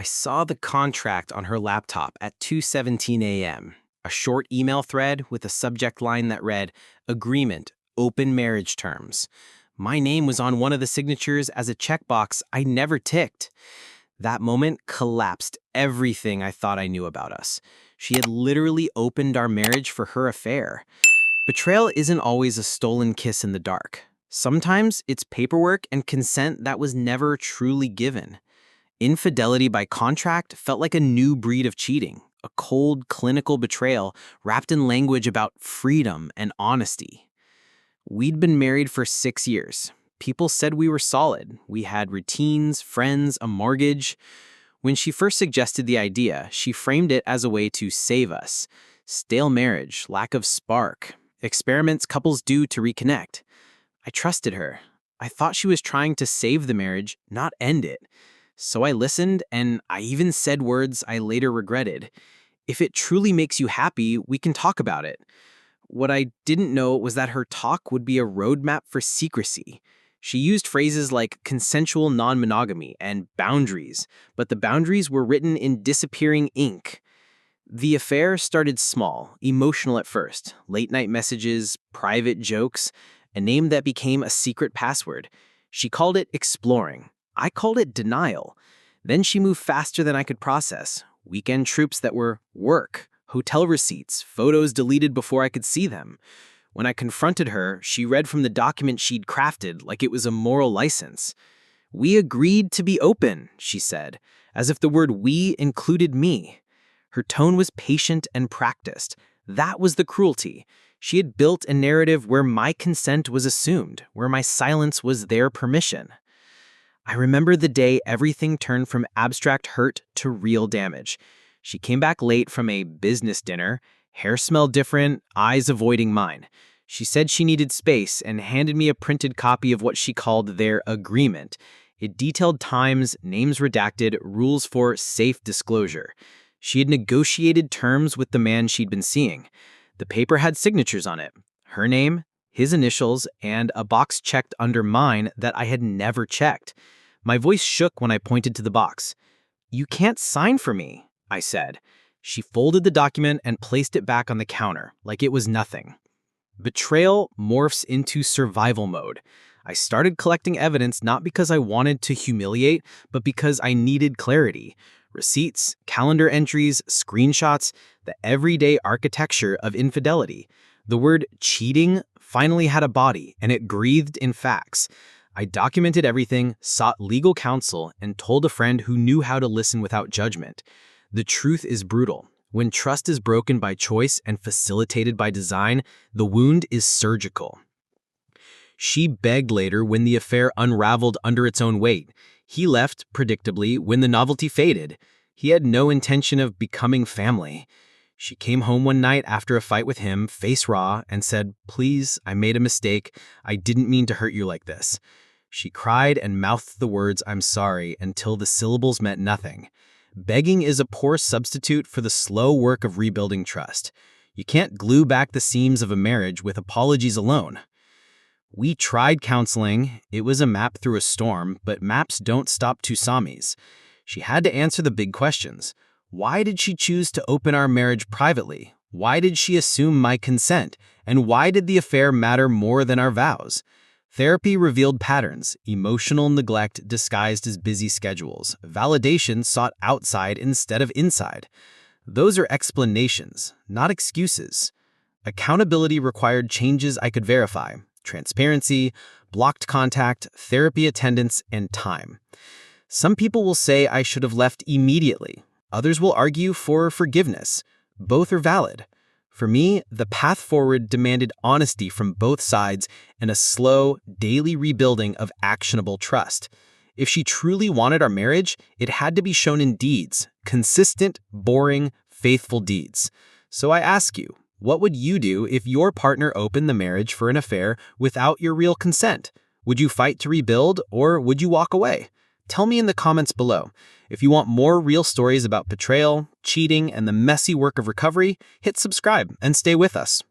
I saw the contract on her laptop at 2:17 a.m., a short email thread with a subject line that read, Agreement, Open Marriage Terms. My name was on one of the signatures as a checkbox I never ticked. That moment collapsed everything I thought I knew about us. She had literally opened our marriage for her affair. Betrayal isn't always a stolen kiss in the dark. Sometimes it's paperwork and consent that was never truly given. Infidelity by contract felt like a new breed of cheating, a cold, clinical betrayal wrapped in language about freedom and honesty. We'd been married for 6 years. People said we were solid. We had routines, friends, a mortgage. When she first suggested the idea, she framed it as a way to save us. Stale marriage, lack of spark, experiments couples do to reconnect. I trusted her. I thought she was trying to save the marriage, not end it. So I listened, and I even said words I later regretted. If it truly makes you happy, we can talk about it. What I didn't know was that her talk would be a roadmap for secrecy. She used phrases like consensual non-monogamy and boundaries, but the boundaries were written in disappearing ink. The affair started small, emotional at first. Late-night messages, private jokes, a name that became a secret password. She called it exploring. I called it denial. Then she moved faster than I could process. Weekend troops that were work, hotel receipts, photos deleted before I could see them. When I confronted her, she read from the document she'd crafted like it was a moral license. We agreed to be open, she said, as if the word we included me. Her tone was patient and practiced. That was the cruelty. She had built a narrative where my consent was assumed, where my silence was their permission. I remember the day everything turned from abstract hurt to real damage. She came back late from a business dinner, hair smelled different, eyes avoiding mine. She said she needed space and handed me a printed copy of what she called their agreement. It detailed times, names redacted, rules for safe disclosure. She had negotiated terms with the man she'd been seeing. The paper had signatures on it, her name, his initials, and a box checked under mine that I had never checked. My voice shook when I pointed to the box. "You can't sign for me," I said. She folded the document and placed it back on the counter, like it was nothing. Betrayal morphs into survival mode. I started collecting evidence not because I wanted to humiliate, but because I needed clarity. Receipts, calendar entries, screenshots, the everyday architecture of infidelity. The word cheating finally had a body, and it breathed in facts. I documented everything, sought legal counsel, and told a friend who knew how to listen without judgment. The truth is brutal. When trust is broken by choice and facilitated by design, the wound is surgical. She begged later when the affair unraveled under its own weight. He left, predictably, when the novelty faded. He had no intention of becoming family. She came home one night after a fight with him, face raw, and said, "Please, I made a mistake. I didn't mean to hurt you like this." She cried and mouthed the words, "I'm sorry," until the syllables meant nothing. Begging is a poor substitute for the slow work of rebuilding trust. You can't glue back the seams of a marriage with apologies alone. We tried counseling. It was a map through a storm, but maps don't stop tsunamis. She had to answer the big questions. Why did she choose to open our marriage privately? Why did she assume my consent? And why did the affair matter more than our vows? Therapy revealed patterns, emotional neglect disguised as busy schedules, validation sought outside instead of inside. Those are explanations, not excuses. Accountability required changes I could verify: transparency, blocked contact, therapy attendance, and time. Some people will say I should have left immediately. Others will argue for forgiveness. Both are valid. For me, the path forward demanded honesty from both sides and a slow, daily rebuilding of actionable trust. If she truly wanted our marriage, it had to be shown in deeds, consistent, boring, faithful deeds. So I ask you, what would you do if your partner opened the marriage for an affair without your real consent? Would you fight to rebuild, or would you walk away? Tell me in the comments below. If you want more real stories about betrayal, cheating, and the messy work of recovery, hit subscribe and stay with us.